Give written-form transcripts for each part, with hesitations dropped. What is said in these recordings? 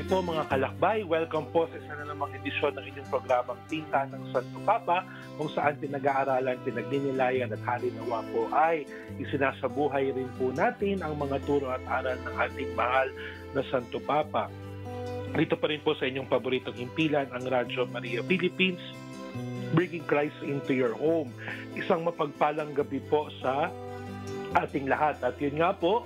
gabi po mga kalakbay. Welcome po sa isa na namang edisyon ng inyong programang Tinta ng Santo Papa, kung saan pinag-aaralan, pinagninilayan at halinawa po ay isinasabuhay rin po natin ang mga turo at aral ng ating mahal na Santo Papa. Rito pa rin po sa inyong paboritong himpilan, ang Radyo Maria Philippines, bringing Christ into your home. Isang mapagpalang gabi po sa ating lahat. At yun nga po,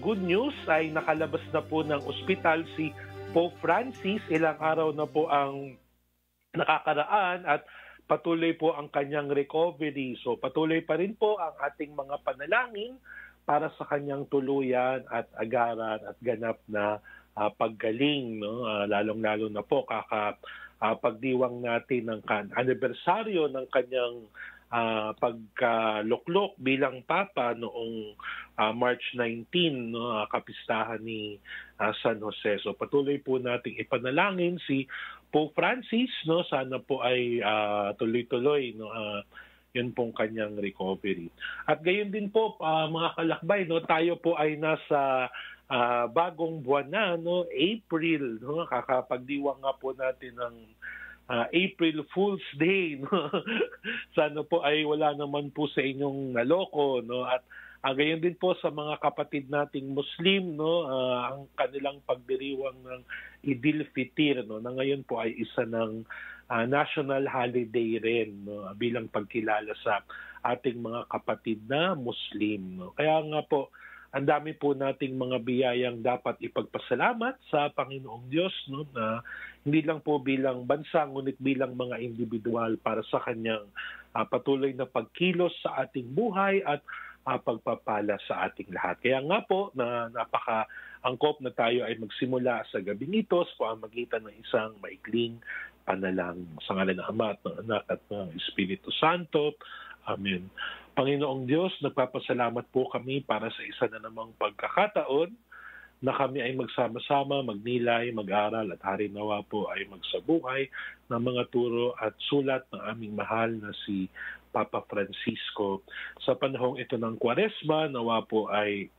good news ay nakalabas na po ng ospital si Pope Francis. Ilang araw na po ang nakakaraan at patuloy po ang kanyang recovery. So patuloy pa rin po ang ating mga panalangin para sa kanyang tuluyan at agaran at ganap na paggaling. No? Lalong-lalo na po pagdiwang natin ng anibersaryo ng kanyang pagkaluklok bilang Papa noong March 19, no, kapistahan ni San Jose. So patuloy po nating ipanalangin si Pope Francis, no, sana po ay tuloy-tuloy, no, yun pong kanyang recovery. At gayon din po mga kalakbay, no, tayo po ay nasa bagong buwan na, no, April, no, kakapagdiwang nga po natin ng April Fool's Day, no? Sana po ay wala naman po sa inyong naloko, no? At gayon din po sa mga kapatid nating Muslim, no, ang kanilang pagdiriwang ng Idil Fitr, no, na ngayon po ay isa ng national holiday rin, no, bilang pagkilala sa ating mga kapatid na Muslim, no. Kaya nga po ang dami po nating mga biyayang dapat ipagpasalamat sa Panginoong Diyos, no, na hindi lang po bilang bansa, ngunit bilang mga individual para sa kanyang patuloy na pagkilos sa ating buhay at pagpapala sa ating lahat. Kaya nga po, na napaka-angkop na tayo ay magsimula sa gabing ito sa pamamagitan ng isang maikling panalangin. Sa ngalan ng Ama at ng Anak at ng Espiritu Santo. Amen. Panginoong Diyos, nagpapasalamat po kami para sa isa na namang pagkakataon na kami ay magsama-sama, magnilay, mag-aral at harinawa po ay magsabuhay ng mga turo at sulat ng aming mahal na si Papa Francisco. Sa panahong ito ng Kwaresma, nawa po ay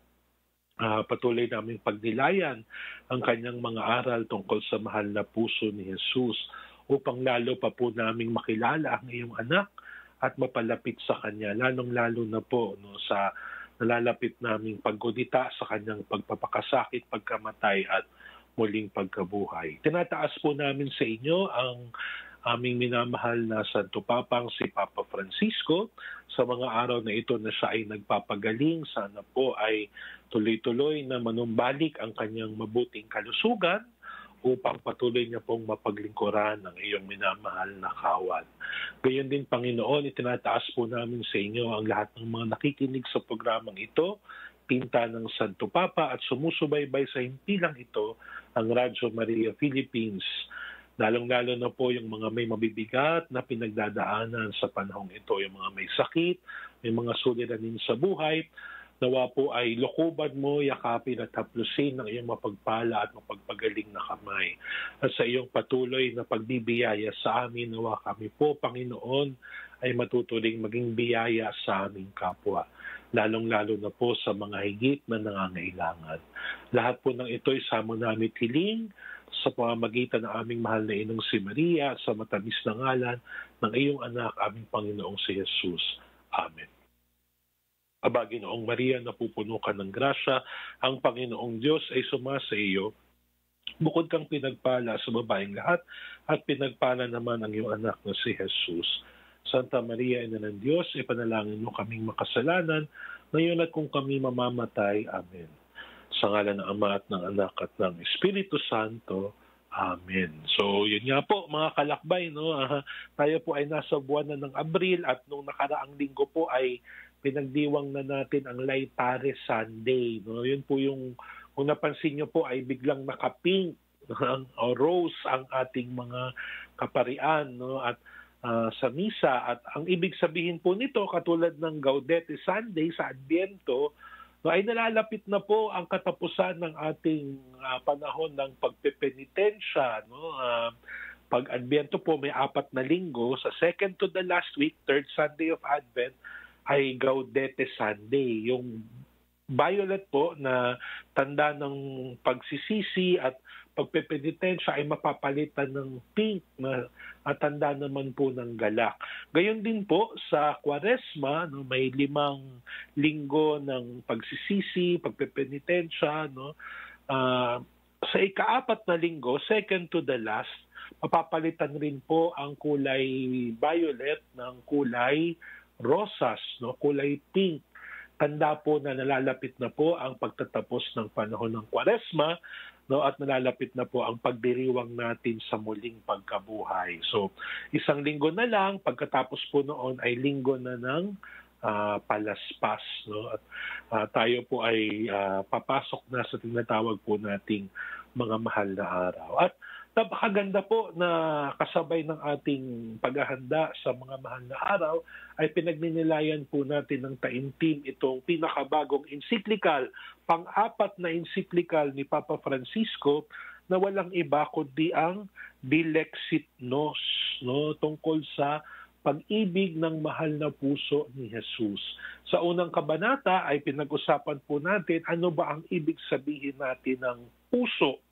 patuloy naming pagnilayan ang kanyang mga aral tungkol sa mahal na puso ni Jesus upang lalo pa po naming makilala ang iyong anak at mapalapit sa kanya, lalong-lalo na po, no, sa nalalapit naming paggudita sa kanyang pagpapakasakit, pagkamatay at muling pagkabuhay. Tinataas po namin sa inyo ang aming minamahal na Santo Papang si Papa Francisco sa mga araw na ito na siya ay nagpapagaling. Sana po ay tuloy-tuloy na manumbalik ang kanyang mabuting kalusugan upang patuloy niya pong mapaglingkuran ng iyong minamahal na kawan. Gayon din, Panginoon, itinataas po namin sa inyo ang lahat ng mga nakikinig sa programang ito, Tinta ng Santo Papa, at sumusubaybay sa himpilang ito ang Radyo Maria Philippines. Lalong-lalo na po yung mga may mabibigat na pinagdadaanan sa panahong ito, yung mga may sakit, may mga suliranin sa buhay. Nawa po ay lokoban mo, yakapin at haplusin ng iyong mapagpala at mapagpagaling na kamay. At sa iyong patuloy na pagbibiyaya sa amin, nawa kami po, Panginoon, ay matutuling maging biyaya sa aming kapwa. Lalong-lalo na po sa mga higit na nangangailangan. Lahat po ng ito'y samo namin hiling sa pamamagitan ng aming mahal na Inong si Maria sa matamis na ngalan ng iyong anak, aming Panginoong si Jesus. Amen. Aba, Ginoong Maria, napupuno ka ng grasya, ang Panginoong Diyos ay sumasa iyo. Bukod kang pinagpala sa babaeng lahat, at pinagpala naman ang iyong anak na si Jesus. Santa Maria, Ina ng Diyos, ipanalangin mo kaming makasalanan, ngayon at kung kami mamamatay. Amen. Sa ngalan ng Ama at ng Anak at ng Espiritu Santo. Amen. So, yun nga po, mga kalakbay, no? Tayo po ay nasa buwan na ng Abril at nung nakaraang linggo po ay pinagdiwang na natin ang Laetare Sunday. No? Yun po yung, kung napansin nyo po, ay biglang nakapink o rose ang ating mga kaparian, no? At sa misa. At ang ibig sabihin po nito, katulad ng Gaudete Sunday sa Adbiento, no, ay nalalapit na po ang katapusan ng ating panahon ng pagpepenitensya. No? Pag Adbiento po, may 4 na linggo. Sa second to the last week, third Sunday of Advent, ay Gaudete Sunday, yung violet po na tanda ng pagsisisi at pagpepenitensya ay mapapalitan ng pink na tanda naman po ng galak. Gayon din po sa Kwaresma, no, may 5 linggo ng pagsisisi, pagpepenitensya, no. Sa ika-4 na linggo, second to the last, mapapalitan rin po ang kulay violet ng kulay rosas, no, kulay pink. Tanda po na nalalapit na po ang pagtatapos ng panahon ng Kwaresma, no, at nalalapit na po ang pagdiriwang natin sa muling pagkabuhay. So, 1 linggo na lang, pagkatapos po noon ay linggo na ng palaspas, no? At tayo po ay papasok na sa tinatawag po nating mga mahal na araw. At napakaganda po na kasabay ng ating paghahanda sa mga mahal na araw ay pinagninilayan po natin ng taimtim itong pinakabagong encyclical, pang-4 na encyclical ni Papa Francisco na walang iba kundi ang Dilexit Nos, no, tungkol sa pag-ibig ng mahal na puso ni Jesus. Sa unang kabanata ay pinag-usapan po natin ano ba ang ibig sabihin natin ng puso.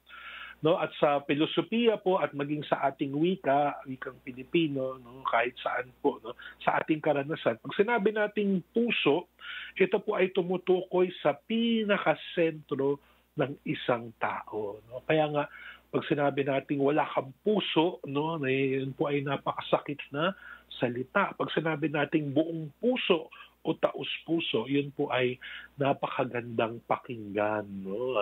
No, at sa filosofiya po at maging sa ating wikang Pilipino, no, kahit saan po, no, sa ating karanasan, pag sinabi nating puso, ito po ay tumutukoy sa pinakasentro ng isang tao, no. Kaya nga pag sinabi nating wala kang puso, no, yun po ay napakasakit na salita. Pag sinabi nating buong puso o taos-puso, yun po ay napakagandang pakinggan, no?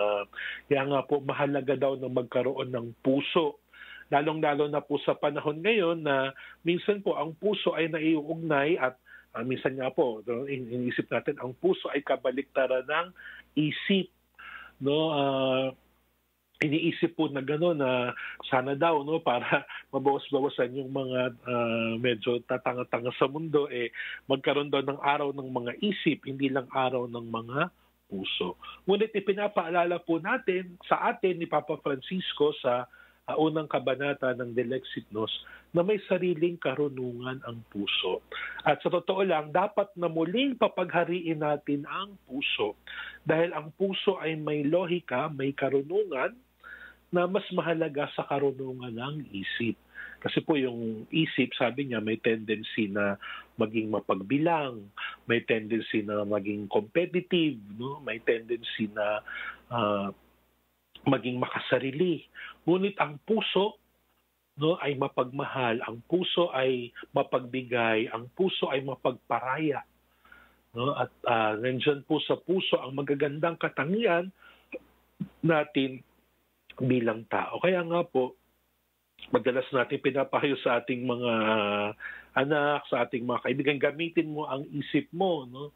Kaya nga po mahalaga daw na magkaroon ng puso. Lalong-lalo na po sa panahon ngayon na minsan po ang puso ay naiuugnay at minsan nga po, no, iniisip natin ang puso ay kabaliktaran ng isip, no? Iniisip po na gano'n na sana daw, no, para mabawas-bawasan yung mga medyo tatanga-tanga sa mundo, magkaroon daw ng araw ng mga isip, hindi lang araw ng mga puso. Ngunit ipinapaalala po natin sa atin ni Papa Francisco sa unang kabanata ng Dilexit Nos na may sariling karunungan ang puso. At sa totoo lang, dapat na muling papaghariin natin ang puso dahil ang puso ay may lohika, may karunungan na mas mahalaga sa karunungan ng isip. Kasi po yung isip, sabi niya, may tendency na maging mapagbilang, may tendency na maging competitive, no? May tendency na maging makasarili. Ngunit ang puso, no, ay mapagmahal, ang puso ay mapagbigay, ang puso ay mapagparaya. No? At nandiyan po sa puso ang magagandang katangian natin bilang tao. Kaya nga po, madalas natin pinapayo sa ating mga anak, sa ating mga kaibigan, gamitin mo ang isip mo, no?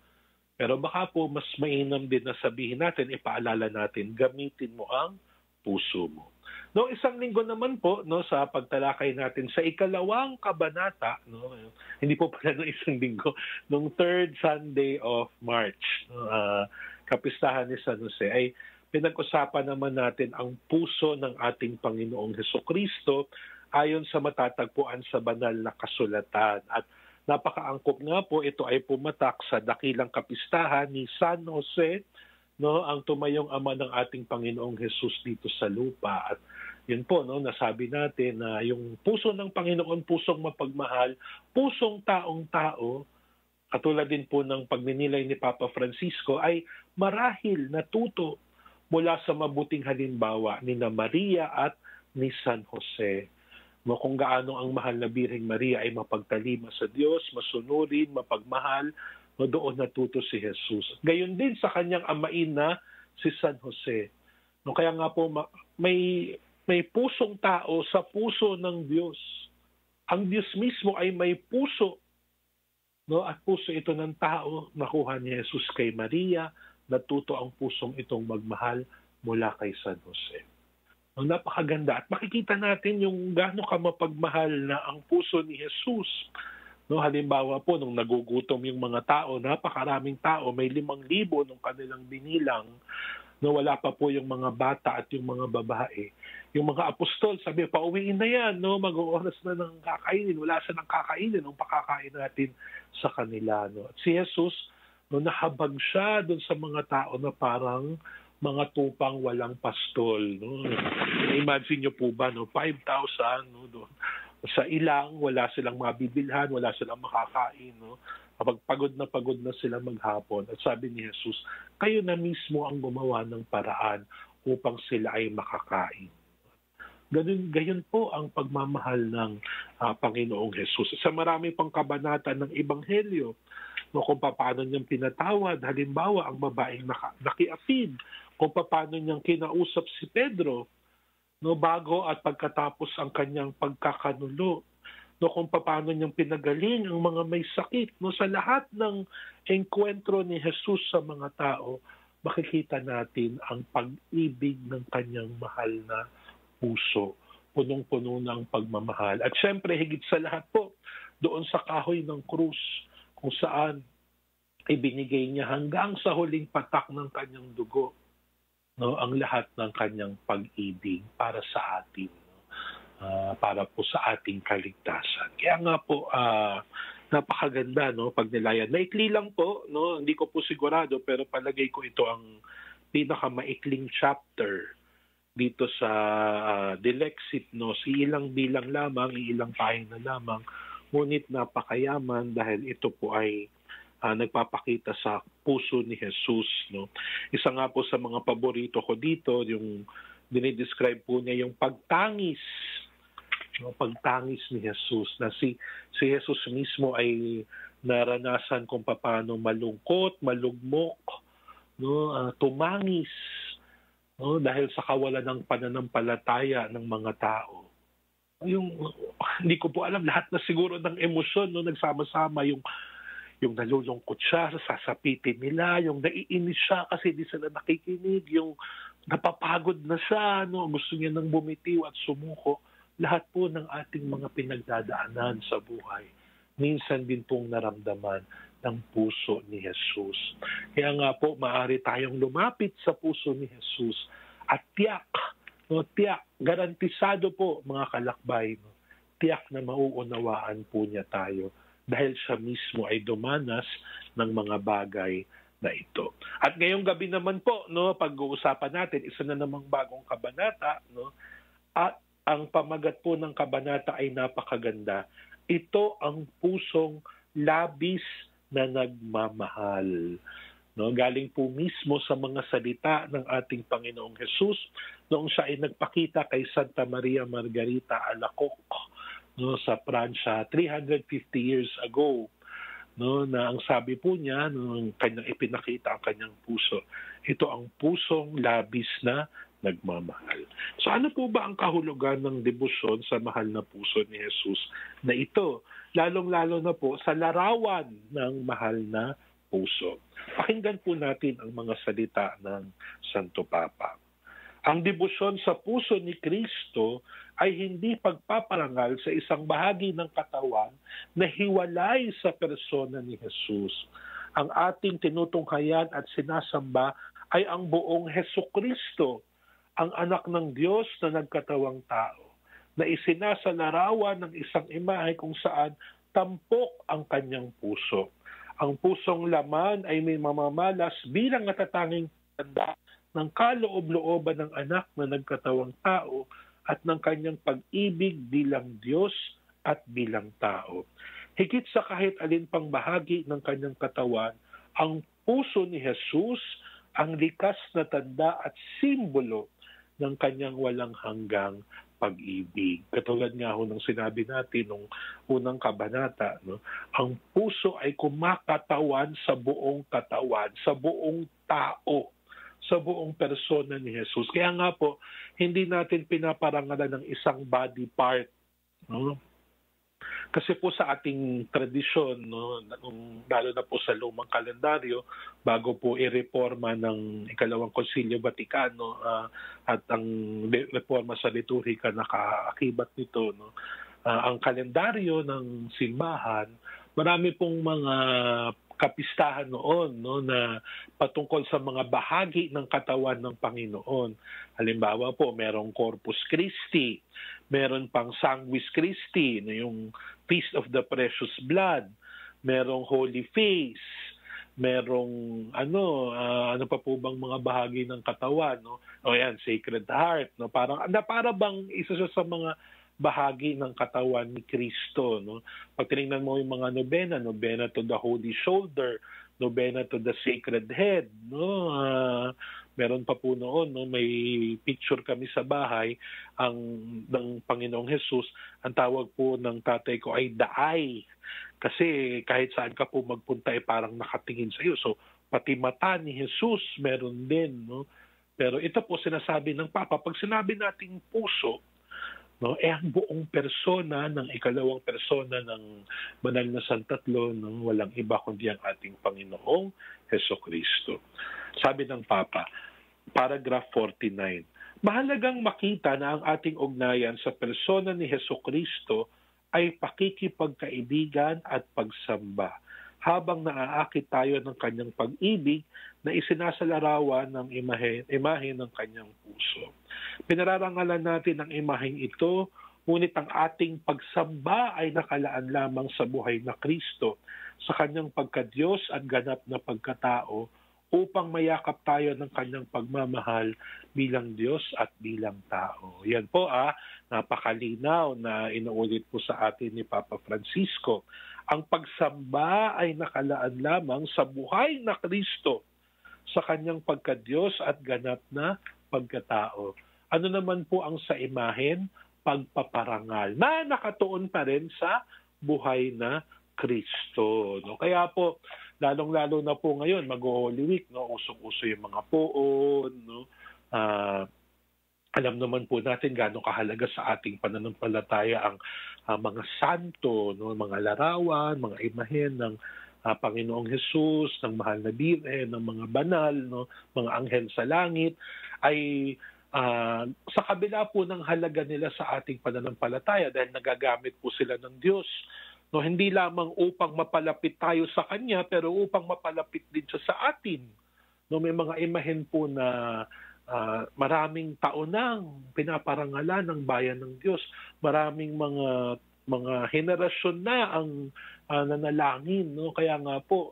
Pero baka po mas mainam din na sabihin natin, ipaalala natin, gamitin mo ang puso mo. No, 1 linggo naman po, no, sa pagtalakay natin sa ikalawang kabanata, no, hindi po pala ng 1 linggo, nung 3rd Sunday of March, no, kapistahan ni San Jose, ay pinag-usapan naman natin ang puso ng ating Panginoong Hesukristo ayon sa matatagpuan sa banal na kasulatan. At napakaangkop nga po, ito ay pumatak sa dakilang kapistahan ni San Jose, no, ang tumayong ama ng ating Panginoong Jesus dito sa lupa. At yun po, no, nasabi natin na yung puso ng Panginoon, pusong mapagmahal, pusong taong-tao, katulad din po ng pagninilay ni Papa Francisco, ay marahil natuto mula sa mabuting halimbawa ni na Maria at ni San Jose. No, kung gaano ang mahal na Birheng Maria ay mapagtalima sa Diyos, masunurin, mapagmahal, no, doon natuto si Jesus. Gayon din sa kanyang amain na si San Jose. No, kaya nga po may pusong tao sa puso ng Diyos. Ang Diyos mismo ay may puso. No, at puso ito ng tao, nakuha ni Jesus kay Maria, natuto ang pusong itong magmahal mula kay San Jose. No, napakaganda. At makikita natin yung gaano ka mapagmahal na ang puso ni Jesus. No, halimbawa po, nung nagugutom yung mga tao, napakaraming tao, may 5,000 nung kanilang binilang, no, wala pa po yung mga bata at yung mga babae. Yung mga apostol, sabi, pauwiin na yan, no, mag-oras na ng kakainin, wala siya ng kakainin, nung pakakain natin sa kanila. No. At si Jesus, no, nahabag siya doon sa mga tao na parang mga tupang walang pastol. No? Imagine nyo po ba, no? 5,000 no, doon. Sa ilang, wala silang mabibilhan, wala silang makakain. No? Kapag pagod na sila maghapon. At sabi ni Jesus, kayo na mismo ang gumawa ng paraan upang sila ay makakain. Gayon po ang pagmamahal ng Panginoong Jesus. Sa marami pang kabanata ng Ebanghelyo, no, kung paano niyang pinatawad, halimbawa ang babaeng nakiapid, kung paano niyang kinausap si Pedro, no, bago at pagkatapos ang kanyang pagkakanulo, no, kung paano niyang pinagaling ang mga may sakit. No, sa lahat ng engkwentro ni Jesus sa mga tao, makikita natin ang pag-ibig ng kanyang mahal na puso, punong-puno ng pagmamahal. At syempre, higit sa lahat po, doon sa kahoy ng krus, kung saan ibinigay niya hanggang sa huling patak ng kanyang dugo, no, ang lahat ng kanyang pag-ibig para sa atin, para po sa ating kaligtasan. Kaya nga po, napakaganda, no, pag nilayan. Maikli lang po, no, hindi ko po sigurado, pero palagay ko ito ang pinakamaikling chapter dito sa Dilexit, no, ilang bilang lamang, ilang pahina lamang, ngunit napakayaman dahil ito po ay nagpapakita sa puso ni Jesus, no. Isa nga po sa mga paborito ko dito, yung dinidescribe po niya yung pagtangis, no, pagtangis ni Jesus, na si Jesus mismo ay naranasan kung paano malungkot, malugmok, no, tumangis, no, dahil sa kawalan ng pananampalataya ng mga tao. Hindi ko po alam, lahat na siguro ng emosyon, no, nagsama-sama, yung nalulungkot siya, sasapitin nila, yung naiinis siya kasi di sila nakikinig, yung napapagod na siya, no, gusto niya nang bumitiw at sumuko. Lahat po ng ating mga pinagdadaanan sa buhay, minsan din pong naramdaman ng puso ni Jesus. Kaya nga po, maaari tayong lumapit sa puso ni Jesus at tiyak, garantisado po mga kalakbay, no, tiyak na mauunawaan po niya tayo dahil siya mismo ay dumanas ng mga bagay na ito. At ngayong gabi naman po, no, pag-uusapan natin, isa na namang bagong kabanata, no, at ang pamagat po ng kabanata ay napakaganda. Ito ang pusong labis na nagmamahal. No, galing po mismo sa mga salita ng ating Panginoong Jesus noong siya ay nagpakita kay Santa Maria Margarita Alacoque, no, sa Pransya 350 years ago, no, na ang sabi po niya nung kanyang ipinakita ang kanyang puso, ito ang pusong labis na nagmamahal. So ano po ba ang kahulugan ng debosyon sa mahal na puso ni Jesus na ito? Lalong-lalo na po sa larawan ng mahal na puso. Pakinggan po natin ang mga salita ng Santo Papa. Ang debosyon sa puso ni Kristo ay hindi pagpaparangal sa isang bahagi ng katawan na hiwalay sa persona ni Jesus. Ang ating tinutunghayan at sinasamba ay ang buong Hesukristo, ang anak ng Diyos na nagkatawang tao, na isinasalarawan ng isang imahe kung saan tampok ang kanyang puso. Ang pusong laman ay may mamamalas bilang natatanging tanda ng kaloob-looban ng anak na nagkatawang tao at ng kanyang pag-ibig bilang Diyos at bilang tao. Higit sa kahit alin pang bahagi ng kanyang katawan, ang puso ni Jesus ang likas na tanda at simbolo ng kanyang walang hanggang pag-ibig. Katulad nga ho ng sinabi natin nung unang kabanata, no? Ang puso ay kumakatawan sa buong katawan, sa buong tao, sa buong persona ni Jesus. Kaya nga po, hindi natin pinaparangalan ng isang body part, no? Kasi po sa ating tradisyon, no, lalo na po sa lumang kalendaryo, bago po ireforma ng ikalawang Konsilyo Vaticano at ang reforma sa liturhika na kaakibat nito, no, ang kalendaryo ng simbahan, marami pong mga kapistahan noon, no, na patungkol sa mga bahagi ng katawan ng Panginoon. Halimbawa po, merong Corpus Christi, meron pang Sanguis Christi, no, yung Feast of the Precious Blood, merong Holy Face, merong ano pa po bang mga bahagi ng katawan, no? O yan, Sacred Heart, no? Para bang isa siya sa mga bahagi ng katawan ni Kristo, no? Pag tinignan mo yung mga nobena to the Holy Shoulder, nobena to the Sacred Head, no? Meron pa po noon, no, may picture kami sa bahay ng Panginoong Jesus. Ang tawag po ng tatay ko ay The Eye. Kasi kahit saan ka po magpunta ay parang nakatingin sa iyo. So pati mata ni Jesus meron din, no? Pero ito po sinasabi ng Papa, pag sinabi nating puso, no, ang buong persona ng ikalawang persona ng banal na Santatlo, no, walang iba kundi ang ating Panginoong Hesukristo. Sabi ng Papa, paragraph 49, mahalagang makita na ang ating ugnayan sa persona ni Hesukristo ay pakikipagkaibigan at pagsamba habang naaakit tayo ng kanyang pag-ibig na isinasalarawan ng imahe ng kanyang puso. Pinararangalan natin ang imaheng ito, ngunit ang ating pagsamba ay nakalaan lamang sa buhay na Kristo, sa kanyang pagka-Diyos at ganap na pagkatao, upang mayakap tayo ng kanyang pagmamahal bilang Diyos at bilang tao. Yan po napakalinaw na inuulit po sa atin ni Papa Francisco. Ang pagsamba ay nakalaan lamang sa buhay na Kristo, sa kanyang pagka-Diyos at ganap na pagkatao. Ano naman po ang sa imahen? Pagpaparangal na nakatuon pa rin sa buhay na Kristo. No? Kaya po, lalong-lalo na po ngayon, mag-Holy Week, no? Usong-uso yung mga poon, no? Alam naman po natin gaano kahalaga sa ating pananampalataya ang mga santo, no? Mga larawan, mga imahen ng Panginoong Hesus, ng mahal na Birhen, ng mga banal, no? Mga anghel sa langit, ay sa kabila po ng halaga nila sa ating pananampalataya dahil nagagamit po sila ng Diyos. No, hindi lamang upang mapalapit tayo sa Kanya, pero upang mapalapit din siya sa atin. No, may mga imahen po na maraming taon nang pinaparangalan ng bayan ng Diyos. Maraming mga henerasyon na ang nanalangin. No? Kaya nga po,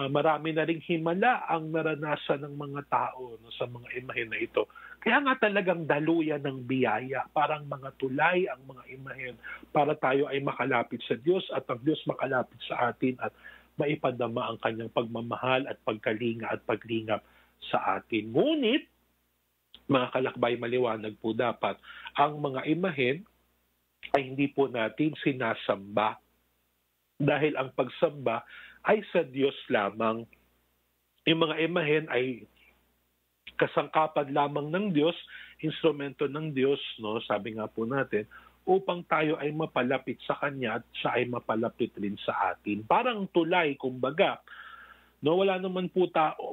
marami na ring himala ang naranasan ng mga tao, no, sa mga imahen na ito. Kaya nga talagang daluyan ng biyaya, parang mga tulay ang mga imahen para tayo ay makalapit sa Diyos at ang Diyos makalapit sa atin at maipadama ang kanyang pagmamahal at pagkalinga at paglingap sa atin. Ngunit, mga kalakbay, maliwanag po dapat, ang mga imahen ay hindi po natin sinasamba dahil ang pagsamba ay sa Diyos lamang. Yung mga imahen ay kasangkapan lamang ng Diyos, instrumento ng Diyos, no? Sabi nga po natin, upang tayo ay mapalapit sa Kanya at siya ay mapalapit rin sa atin. Parang tulay, kumbaga. No, wala naman po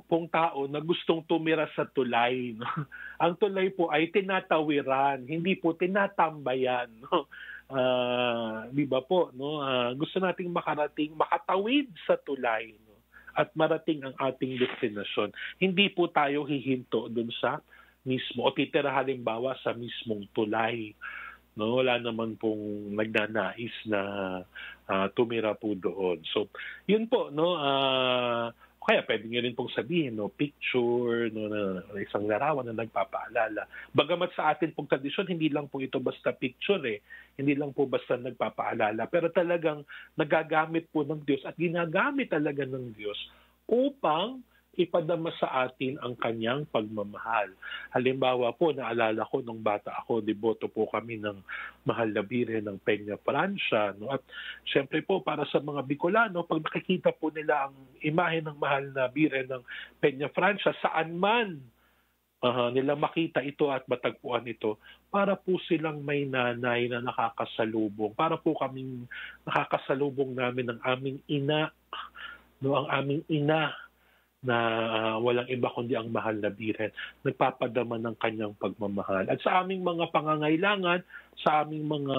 pong tao na gustong tumira sa tulay. No? Ang tulay po ay tinatawiran, hindi po tinatambayan. No? Di ba po? No? Gusto nating makatawid sa tulay. No? At marating ang ating destinasyon. Hindi po tayo hihinto dun sa mismo o titira halimbawa sa mismong tulay. No, wala naman pong nagnanais na tumira po doon. So, yun po, no, kaya pwede nyo rin pong sabihin, no, picture, no, na isang larawan na nagpapaalala. Bagamat sa atin pong tradisyon, hindi lang po ito basta picture hindi lang po basta nagpapaalala, pero talagang nagagamit po ng Diyos at ginagamit talaga ng Diyos upang ipadama sa atin ang kanyang pagmamahal. Halimbawa po, naalala ko nung bata ako, deboto po kami ng mahal na Birhen ng Peña Francia. No? At siyempre po, para sa mga Bicolano, pag nakikita po nila ang imahe ng mahal na Birhen ng Peña Francia, saan man nila makita ito at matagpuan ito, para po silang may nanay na nakakasalubong. Para po kaming nakakasalubong namin ng aming ina, no, ang aming ina, na walang iba kundi ang mahal na Birhen, nagpapadama ng kanyang pagmamahal. At sa aming mga pangangailangan, sa aming mga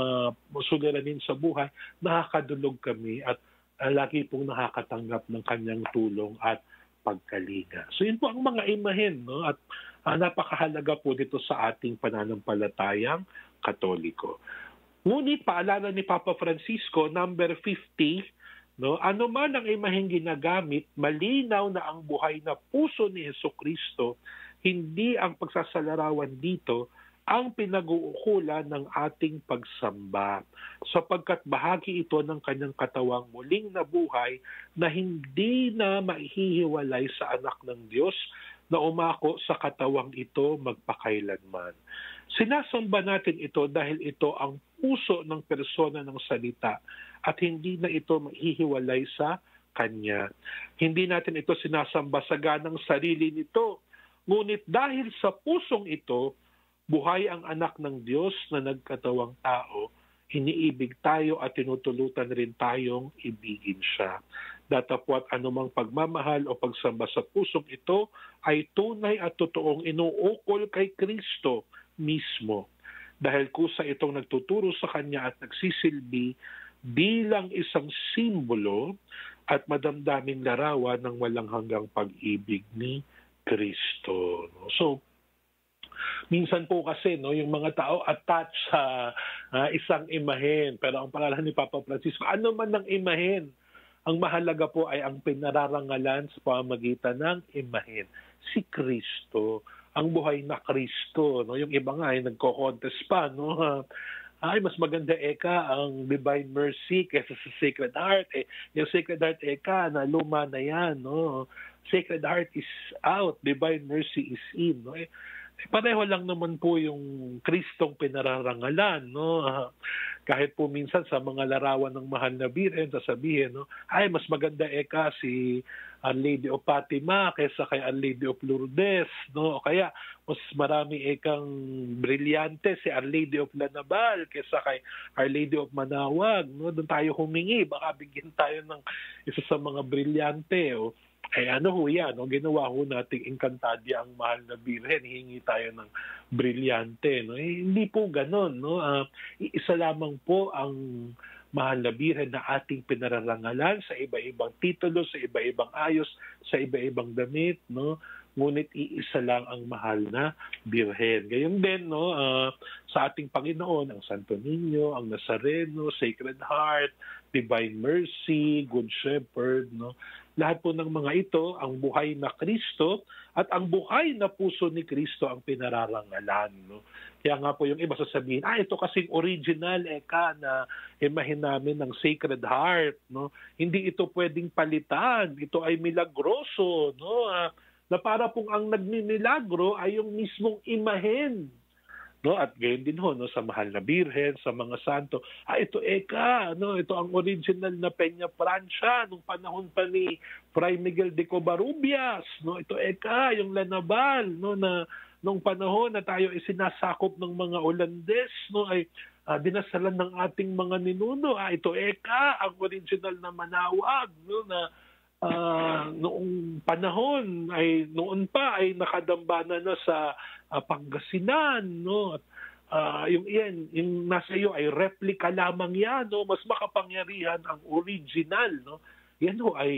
suliranin sa buhay, nakakadulog kami at lagi pong nakakatanggap ng kanyang tulong at pagkalinga. So yun po ang mga imahen, no? At napakahalaga po dito sa ating pananampalatayang Katoliko. Ngunit paalala ni Papa Francisco, number 50, No, ano man ang imaheng ginagamit, malinaw na ang buhay na puso ni Hesukristo, hindi ang pagsasalarawan dito ang pinag-uukulan ng ating pagsamba, sapagkat bahagi ito ng kanyang katawang muling nabuhay na hindi na maihihiwalay sa anak ng Diyos na umako sa katawang ito magpakailanman. Sinasamba natin ito dahil ito ang puso ng persona ng salita at hindi na ito mahihiwalay sa Kanya. Hindi natin ito sinasamba sa ganang sarili nito, ngunit dahil sa pusong ito, buhay ang anak ng Diyos na nagkatawang tao, iniibig tayo at tinutulutan rin tayong ibigin siya. Datapwat anumang pagmamahal o pagsamba sa pusong ito ay tunay at totoong inuukol kay Kristo mismo. Dahil kusa itong nagtuturo sa Kanya at nagsisilbi bilang isang simbolo at madamdaming larawan ng walang hanggang pag-ibig ni Kristo. So, minsan po kasi yung mga tao attached sa isang imahen. Pero ang pangalan ni Papa Francisco, ano man ang imahen, ang mahalaga po ay ang pinararangalan sa pamamagitan ng imahen. Si Kristo, ang buhay na Kristo. Yung iba nga ay nagko-contest pa. Ay, mas maganda ang Divine Mercy kaysa sa Sacred Heart. Yung Sacred Heart na luma na yan. Sacred Heart is out, Divine Mercy is in. Pareho lang naman po yung Kristong pinararangalan. Kahit po minsan sa mga larawan ng mahal na birhen, sasabihin, ay, mas maganda si Our Lady of Fatima kaysa kay Our Lady of Lourdes. O kaya, mas marami kang brilyante si Our Lady of Lanabal kaysa kay Our Lady of Manawag. Doon tayo humingi, baka bigyan tayo ng isa sa mga brilyante. Ginawa nating Encantadia ang mahal na birhen, hihingi tayo ng brilyante. Hindi po ganon. Isa lamang po ang mahal na birhen na ating pinararangalan sa iba-ibang titulo, sa iba-ibang ayos, sa iba-ibang damit. Ngunit iisa lang ang mahal na birhen. Gayon din sa ating Panginoon, ang Santo Niño, ang Nazareno, Sacred Heart, Divine Mercy, Good Shepherd. Lahat po ng mga ito, ang buhay na Kristo at ang buhay na puso ni Kristo ang pinararangalan. Kaya nga po yung iba sasabihin, ito kasing original na imahin namin ng Sacred Heart. Hindi ito pwedeng palitan. Ito ay milagroso. Na para pong ang nagmimilagro ay yung mismong imahen. At gayon din sa mahal na birhen, sa mga santo. Ito ito ang original na Peña Francia nung panahon pa ni Fray Miguel de Covarrubias. Ito yung Lanabal na nung panahon na tayo sinasakop ng mga Olandes, ay dinasalan ng ating mga ninuno. Ito ang original na Manawag na noong panahon noon pa ay nakadambana na sa Pangasinan, yung nasa iyo ay replica lamang yan, mas makapangyarihan ang original, yan ay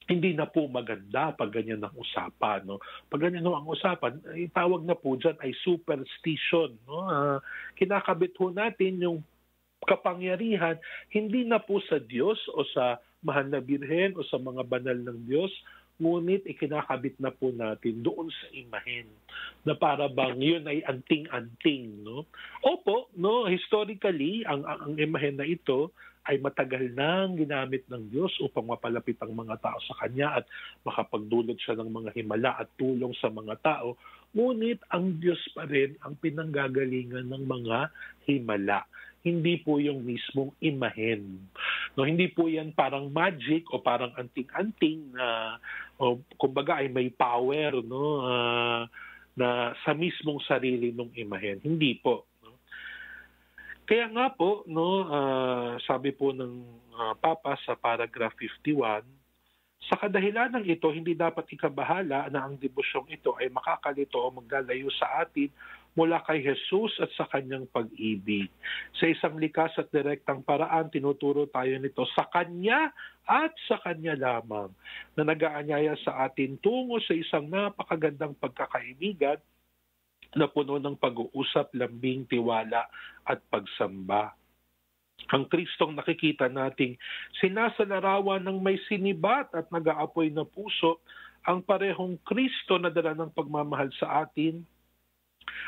hindi na po maganda pag ganyan ang usapan. Pag ganyan ang usapan, tawag na po dyan ay superstition. Kinakabit natin yung kapangyarihan hindi na po sa Diyos o sa mahal na birhen o sa mga banal ng Diyos, ngunit ikinakabit na po natin doon sa imahen na para bang yun ay anting-anting. Opo, historically, ang imahen na ito ay matagal nang ginamit ng Diyos upang mapalapit ang mga tao sa Kanya at makapagdulot siya ng mga himala at tulong sa mga tao. Ngunit ang Diyos pa rin ang pinanggagalingan ng mga himala. Hindi po yung mismong imahen. Hindi po yan parang magic o parang anting-anting na kumbaga ay may power na sa mismong sarili ng imahen. Hindi po. Kaya nga po, sabi po ng Papa sa paragraph 51, sa kadahilanang ito, hindi dapat ikabahala na ang debusyong ito ay makakalito o maglalayo sa atin mula kay Jesus at sa kanyang pag-ibig. Sa isang likas at direktang paraan, tinuturo tayo nito sa Kanya at sa Kanya lamang, na nag-aanyaya sa atin tungo sa isang napakagandang pagkakaibigan na puno ng pag-uusap, lambing, tiwala at pagsamba. Ang Kristong nakikita nating sinasalarawan ng may sinibat at nag-aapoy na puso, ang parehong Kristo na dala ng pagmamahal sa atin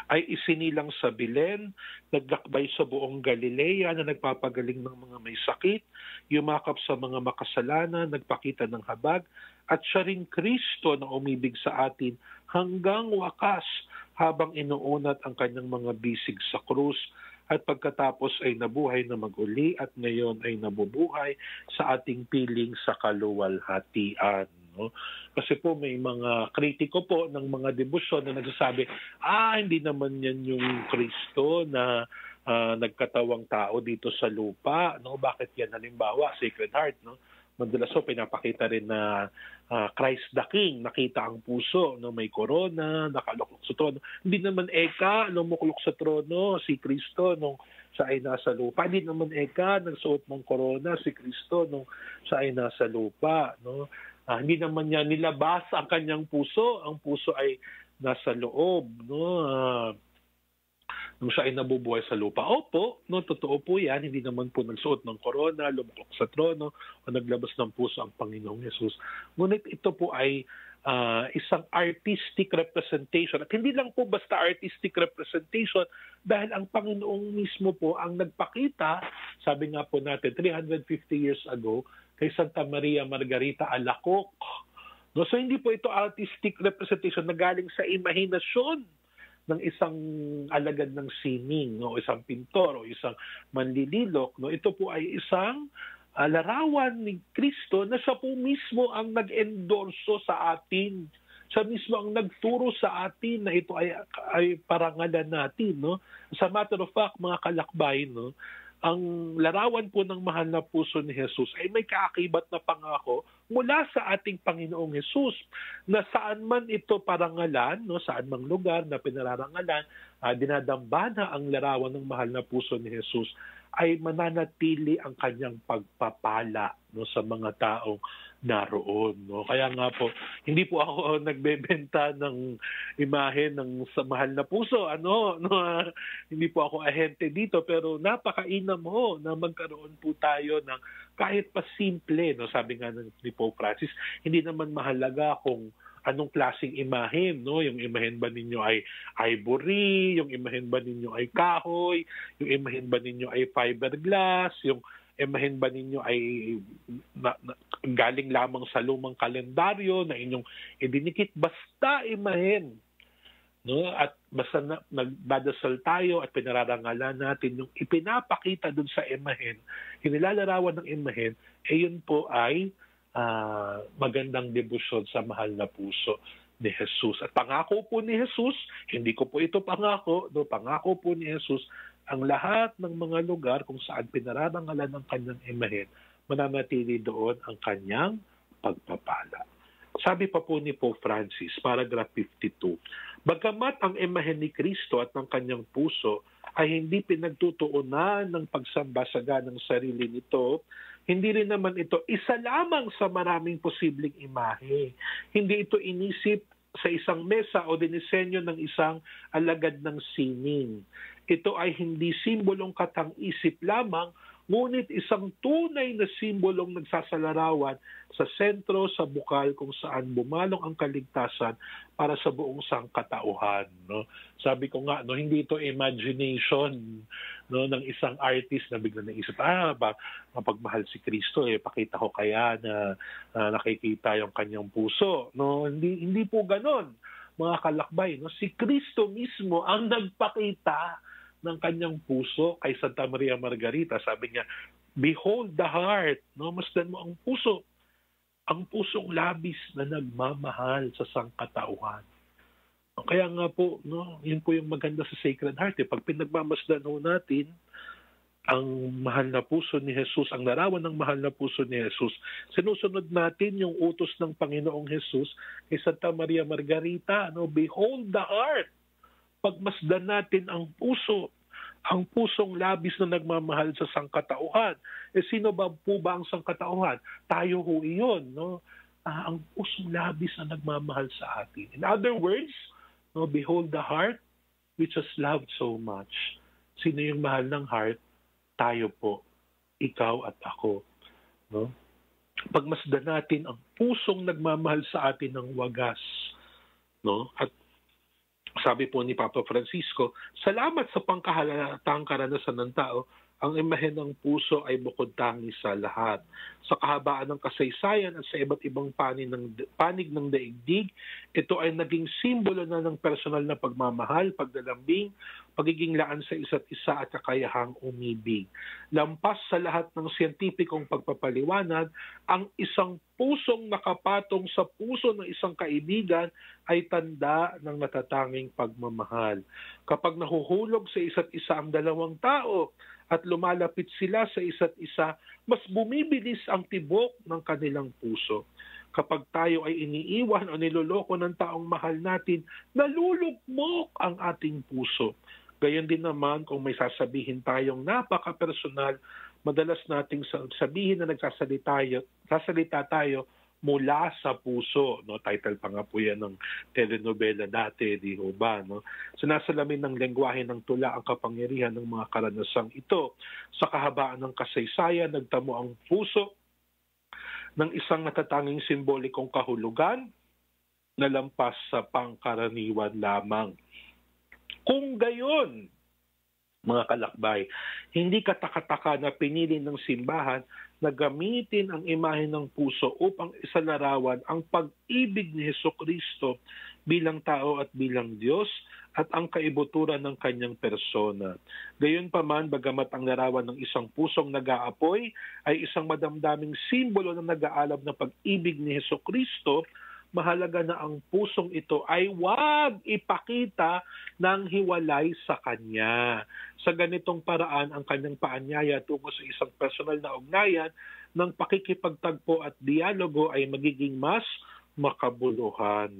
ay isinilang sa Belen, naglakbay sa buong Galilea na nagpapagaling ng mga may sakit, yumakap sa mga makasalanan, nagpakita ng habag, at siya ring Kristo na umibig sa atin hanggang wakas habang inuunat ang kanyang mga bisig sa krus at pagkatapos ay nabuhay na maguli at ngayon ay nabubuhay sa ating piling sa kaluwalhatian. No? Kasi po may mga kritiko po ng mga debosyon na nagsasabi, hindi naman yan yung Kristo na nagkatawang tao dito sa lupa. No? Bakit yan? Halimbawa, Sacred Heart. No? Madalas po pinapakita rin na Christ the King, nakita ang puso, no? May korona, nakaluklok sa trono. Hindi naman lumuklok sa trono si Kristo nung siya ay nasa lupa. Hindi naman nagsuot ng korona si Kristo nung siya ay nasa lupa. No? Hindi naman niya nilabas ang kanyang puso. Ang puso ay nasa loob. No? Nung siya ay nabubuhay sa lupa. Opo, no, totoo po yan. Hindi naman po nagsuot ng korona, lumuklok sa trono, o naglabas ng puso ang Panginoong Yesus. Ngunit ito po ay isang artistic representation. At hindi lang po basta artistic representation dahil ang Panginoong mismo po ang nagpakita, sabi nga po natin, 350 years ago, kay Santa Maria Margarita Alacoque. No, so hindi po ito artistic representation na galing sa imahinasyon ng isang alagad ng sining, no, isang pintor o isang manlililok. No, ito po ay isang larawan ni Kristo na siya po mismo ang nag-endorso sa atin. Siya mismo ang nagturo sa atin na ito ay parangalan natin. No? As a matter of fact, mga kalakbay, no, ang larawan po ng mahal na puso ni Jesus ay may kaakibat na pangako mula sa ating Panginoong Jesus na saan man ito parangalan, no, saan mang lugar na pinararangalan, dinadambana ang larawan ng mahal na puso ni Jesus, ay mananatili ang kanyang pagpapala, no, sa mga taong naroon. No? Kaya nga po, hindi po ako nagbebenta ng imahe ng sa mahal na puso. Hindi po ako ahente dito, pero napakainam ho na magkaroon po tayo ng kahit pa simple. No? Sabi nga ni Pope Francis, hindi naman mahalaga kung anong klaseng imahen, no? Yung imahen ba ninyo ay ivory, yung imahen ba ninyo ay kahoy, yung imahen ba ninyo ay fiberglass, yung imahen ba ninyo ay galing lamang sa lumang kalendaryo na inyong idinikit, basta imahen. No? At basta nagdadasal tayo at pinararangalan natin yung ipinapakita dun sa imahen, yung nilalarawan ng imahen, yun po ay magandang debosyon sa mahal na puso ni Jesus. At pangako po ni Jesus, hindi ko po ito pangako, no, pangako po ni Jesus, ang lahat ng mga lugar kung saan pinararangalan ng kanyang imahen, mananatili doon ang kanyang pagpapala. Sabi pa po ni Pope Francis, paragraph 52, bagamat ang imahen ni Kristo at ng kanyang puso ay hindi pinagtutuunan ng pagsamba sa ganang sarili nito, hindi rin naman ito isa lamang sa maraming posibleng imahe. Hindi ito inisip sa isang mesa o dinisenyo ng isang alagad ng sining. Ito ay hindi simbolong katang-isip lamang, ngunit isang tunay na simbolong nagsasalarawan sa sentro, sa bukal kung saan bumalong ang kaligtasan para sa buong sangkatauhan. No? Sabi ko nga, no, hindi ito imagination, no, ng isang artist na bigla naisip, mapagmahal si Kristo, pakita ko kaya na nakikita yung kanyang puso. No? Hindi po ganon, mga kalakbay. No? Si Kristo mismo ang nagpakita ng kanyang puso kay Santa Maria Margarita. Sabi niya, behold the heart. No? Masdan mo ang puso. Ang pusong labis na nagmamahal sa sangkatauhan. Kaya nga po, no, yun po yung maganda sa Sacred Heart. Pag pinagmamasdan ho natin ang mahal na puso ni Jesus, ang larawan ng mahal na puso ni Jesus, sinusunod natin yung utos ng Panginoong Jesus kay Santa Maria Margarita. No? Behold the heart. Pagmasdan natin ang puso, ang pusong labis na nagmamahal sa sangkatauhan. Sino ba po ba ang sangkatauhan? Tayo ho iyon. No? Ang pusong labis na nagmamahal sa atin. In other words, no, behold the heart which has loved so much. Sino yung mahal ng heart? Tayo po. ikaw at ako, no? Pagmasdan natin ang pusong nagmamahal sa atin ng wagas, no? At sabi po ni Papa Francisco, salamat sa pangkahalatang karanasan ng tao, ang imahe ng puso ay bukod tangi sa lahat. Sa kahabaan ng kasaysayan at sa iba't ibang panig ng daigdig, ito ay naging simbolo na ng personal na pagmamahal, paglalambing, pagiging laan sa isa't isa at kakayahang umibig. Lampas sa lahat ng siyentipikong pagpapaliwanag, ang isang pusong nakapatong sa puso ng isang kaibigan ay tanda ng natatanging pagmamahal. Kapag nahuhulog sa isa't isa ang dalawang tao at lumalapit sila sa isa't isa, mas bumibilis ang tibok ng kanilang puso. Kapag tayo ay iniiwan o niloloko ng taong mahal natin, nalulugmok ang ating puso. Gayon din naman kung may sasabihin tayong napaka-personal, madalas nating sabihin na sasalita tayo mula sa puso, no? Title pa nga po yan ng telenovela dati, di ho ba, no? Sinasalamin ng lengguwahe ng tula ang kapangyarihan ng mga karanasang ito. Sa kahabaan ng kasaysayan, nagtamo ang puso ng isang natatanging simbolikong kahulugan na lampas sa pangkaraniwan lamang. Kung gayon, mga kalakbay, hindi katakataka na pinili ng simbahan na gamitin ang imahe ng puso upang isalarawan ang pag-ibig ni Hesukristo bilang tao at bilang Diyos at ang kaibuturan ng kanyang persona. Gayunpaman, bagamat ang larawan ng isang pusong nag-aapoy ay isang madamdaming simbolo ng nag-aalab na pag-ibig ni Hesukristo, mahalaga na ang pusong ito ay huwag ipakita ng hiwalay sa Kanya. Sa ganitong paraan, ang Kanyang paanyaya tungo sa isang personal na ugnayan ng pakikipagtagpo at dialogo ay magiging mas makabuluhan.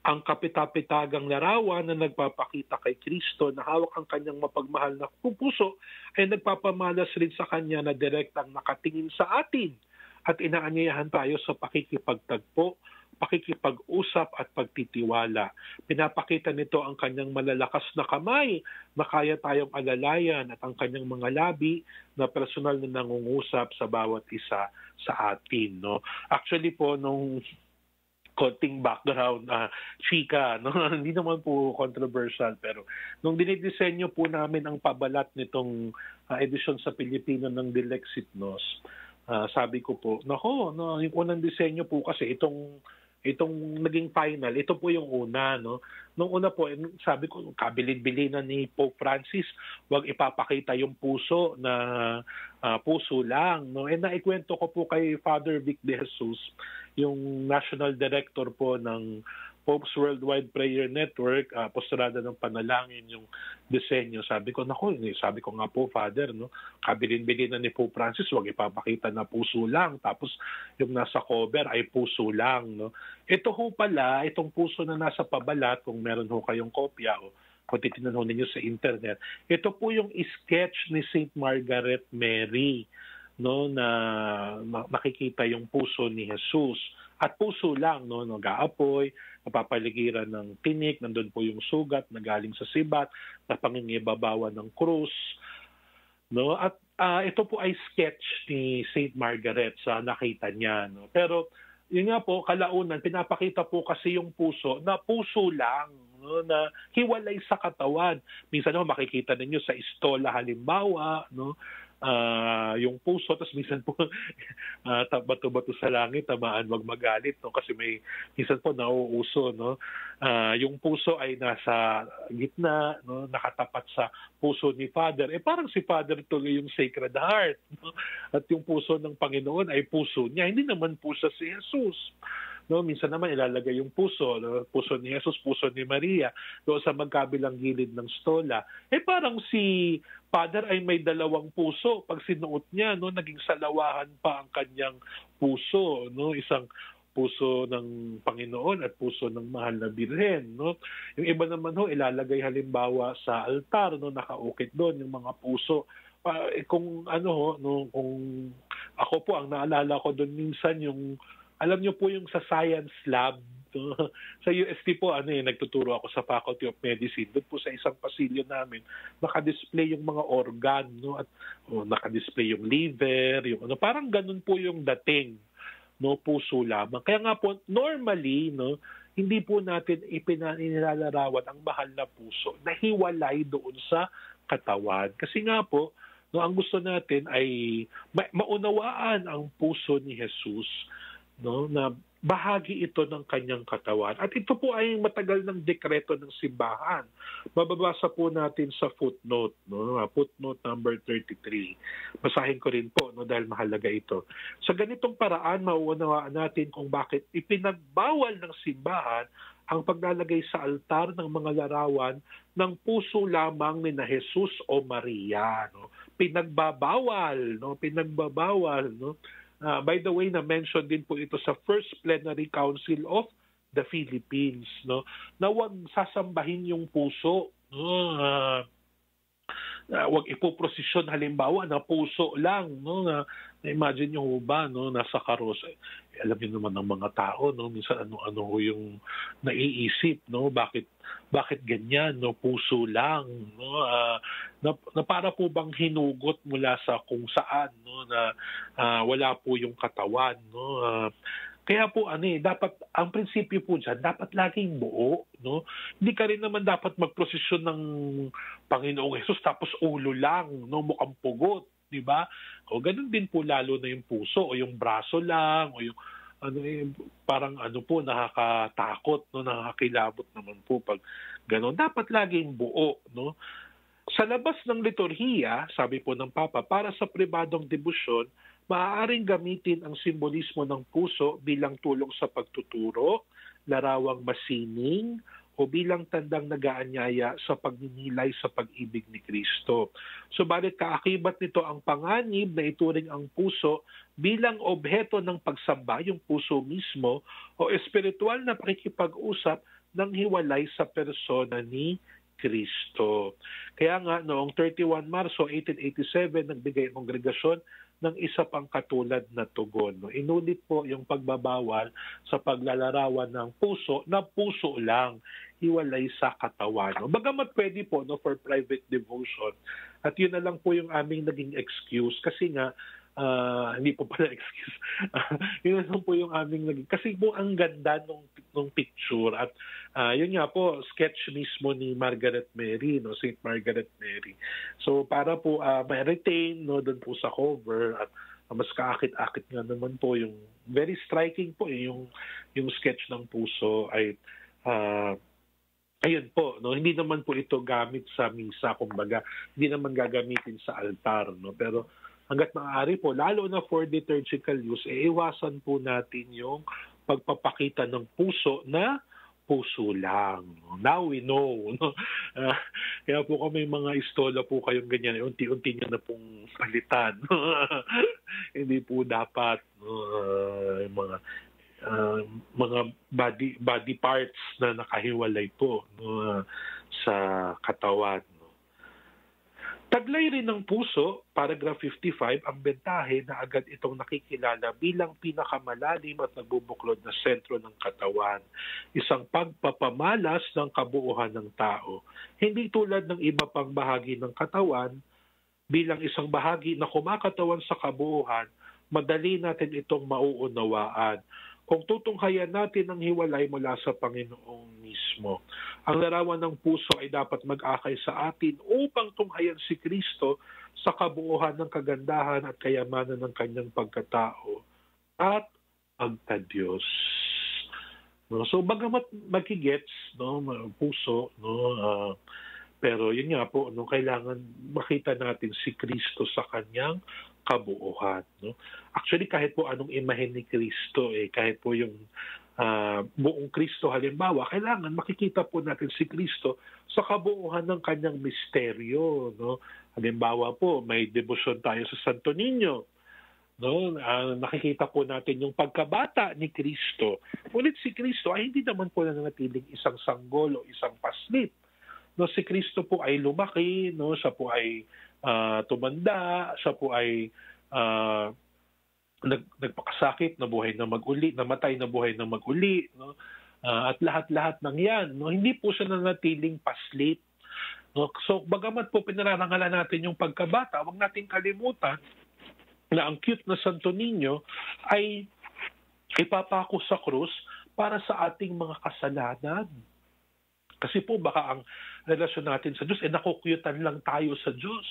Ang kapitapitagang larawan na nagpapakita kay Kristo na hawak ang Kanyang mapagmahal na puso ay nagpapamalas rin sa Kanya na direktang nakatingin sa atin at inaanyayahan tayo sa pakikipagtagpo, pakikipag-usap at pagtitiwala. Pinapakita nito ang kanyang malalakas na kamay na kaya tayong alalayan at ang kanyang mga labi na personal na nangungusap sa bawat isa sa atin. No? Actually po, nung konting background, chika, no? Hindi naman po controversial, pero nung dinidisenyo po namin ang pabalat nitong edisyon sa Pilipino ng Dilexit-Nos, sabi ko po, nako, no, yung unang disenyo po kasi itong naging final, ito po yung una, no. Nung una po, sabi ko, kabilin-bilinan ni Pope Francis, wag ipapakita yung puso na puso lang, no. Naikwento ko po kay Father Vic De Jesus, yung National Director po ng Pope's Worldwide Prayer Network, Apostolado ng Panalangin, yung disenyo. Sabi ko nga po, Father, no, kabilin-bilinan ni Pope Francis, wag ipapakita na puso lang, tapos yung nasa cover ay puso lang. No. Ito ho pala, itong puso na nasa pabalat, kung meron ho kayong kopya o kung titignan ho ninyo sa internet, ito po yung sketch ni St. Margaret Mary, no, na makikita yung puso ni Jesus. At puso lang, no, nag-aapoy, napapaligiran ng tinik, nandun po yung sugat na galing sa sibat, na pangingibabawan ng krus. No? At ito po ay sketch ni St. Margaret sa nakita niya. No? Pero yun nga po, kalaunan, pinapakita po kasi yung puso na puso lang, no, na hiwalay sa katawan. Minsan makikita ninyo sa istola halimbawa, no, yung puso, tapos minsan po bato-bato sa langit, tamaan, wag magalit, no, kasi may minsan po nauuso, no, yung puso ay nasa gitna, no, nakatapat sa puso ni Father. Parang si Father tuloy yung Sacred Heart, no? At yung puso ng Panginoon ay puso niya, hindi naman puso si Jesus. No, minsan naman ilalagay yung puso, no? Puso ni Jesus, puso ni Maria, doon sa magkabilang gilid ng stola. Parang si Father ay may dalawang puso. Pag sinuot niya, no, naging salawahan pa ang kanyang puso, no? Isang puso ng Panginoon at puso ng mahal na Birhen, no? Yung iba naman ilalagay halimbawa sa altar, no, nakaukit doon yung mga puso. Kung kung ako po ang naalala ko doon minsan yung, alam niyo po yung sa science lab, no? Sa UST po, nagtuturo ako sa Faculty of Medicine. Doon po sa isang pasilyo namin, naka-display yung mga organ, no? At naka-display yung liver, yung parang ganun po yung dating, no, puso lamang. Kaya nga po, normally, no, hindi po natin ipinilalarawan ang mahal na puso na hiwalay doon sa katawan. Kasi nga po, no, ang gusto natin ay maunawaan ang puso ni Jesus, no, na bahagi ito ng kanyang katawan. At ito po ay matagal ng dekreto ng simbahan. Mababasa po natin sa footnote, no, footnote number 33. Basahin ko rin po, no, dahil mahalaga ito. Sa ganitong paraan, mauunawaan natin kung bakit ipinagbawal ng simbahan ang paglalagay sa altar ng mga larawan ng puso lamang ni na Jesus o Maria, no. Pinagbabawal, no, pinagbabawal, no. By the way, na-mention din po ito sa First Plenary Council of the Philippines, no, na huwag sasambahin yung puso, no, huwag ipoprosesyon halimbawa na puso lang, no, na imagine nyo ba, no, nasa karos, alam niyo naman ng mga tao, no, minsan ano yung naiisip, no, bakit ganyan, no, puso lang, no, na para po bang hinugot mula sa kung saan, no, na wala po yung katawan, no. Kaya po dapat ang prinsipyo po diyan, dapat laging buo, no. Hindi ka rin naman dapat magprosesyon ng Panginoong Hesus tapos ulo lang, no, mukhang pugot, di ba? O ganun din po lalo na yung puso o yung braso lang o yung parang po nakakatakot, no, nakakilabot naman po pag ganun. Dapat laging buo, no. Sa labas ng liturhiya, sabi po ng Papa, para sa pribadong debosyon, maaaring gamitin ang simbolismo ng puso bilang tulong sa pagtuturo, larawang masining, o bilang tandang nag-aanyaya sa pagninilay sa pag-ibig ni Kristo. Subalit kaakibat nito ang panganib na ituring ang puso bilang obheto ng pagsamba, yung puso mismo, o espiritual na pakikipag-usap ng hiwalay sa persona ni Kristo. Kaya nga noong 31 Marso 1887 nagbigay ang kongregasyon ng isa pang katulad na tugon. No? Inulit po yung pagbabawal sa paglalarawan ng puso na puso lang, hiwalay sa katawan. No? Bagamat pwede po, no, for private devotion. At yun na lang po yung aming naging excuse kasi nga hindi po pala excuse. Yun na lang po yung aming naging kasi po ang ganda nung picture at yun nga po sketch mismo ni Margaret Mary, no, Saint Margaret Mary. So para po ma-retain, no, doon po sa cover at mas kaakit-akit nga naman po yung very striking po yung sketch ng puso ay ayun po, no, hindi naman po ito gamit sa misa, kumbaga hindi naman gagamitin sa altar, no, pero hangga't maaari po, lalo na for liturgical use, iwasan po natin yung pagpapakita ng puso na puso lang. Now we know. No? Kaya po kung may mga istola po kayong ganyan, unti-unti nyo na pong palitan. Hindi po dapat mga body parts na nakahiwalay po, no, sa katawan. Taglay rin ng puso, paragraph 55, ang bentahe na agad itong nakikilala bilang pinakamalalim at nagbubuklod na sentro ng katawan, isang pagpapamalas ng kabuuan ng tao. Hindi tulad ng iba pang bahagi ng katawan, bilang isang bahagi na kumakatawan sa kabuuan, madali natin itong mauunawaan kung tutunghayan natin ang hiwalay mula sa Panginoong mismo. Ang larawan ng puso ay dapat mag-akay sa atin upang tunghayan si Kristo sa kabuuhan ng kagandahan at kayamanan ng kanyang pagkatao at pagka-Diyos. No? So bagamat magigets, no, puso, no, pero yun nga po, no, kailangan makita natin si Kristo sa kanyang kabuuhan. No? Actually, kahit po anong imahen ni Kristo, kahit po yung buong Kristo halimbawa, kailangan makikita po natin si Kristo sa kabuuhan ng kanyang misteryo. No? Halimbawa po, may debosyon tayo sa Santo Niño. No? Nakikita po natin yung pagkabata ni Kristo. Ngunit si Kristo ay hindi naman po nanatiling isang sanggol o isang paslit. No, si Kristo po ay lumaki, no, siya po ay tumanda, siya po ay nagpakasakit, nabuhay na mag-uli, namatay na buhay na mag-uli, no. At lahat-lahat ng yan, no, hindi po siya nanatiling paslit. No? So, bagamat po pinararangalan natin yung pagkabata, huwag nating kalimutan na ang cute na Santo Niño ay ipapako sa krus para sa ating mga kasalanan. Kasi po baka ang relasyon natin sa Diyos, nakukyutan lang tayo sa Diyos.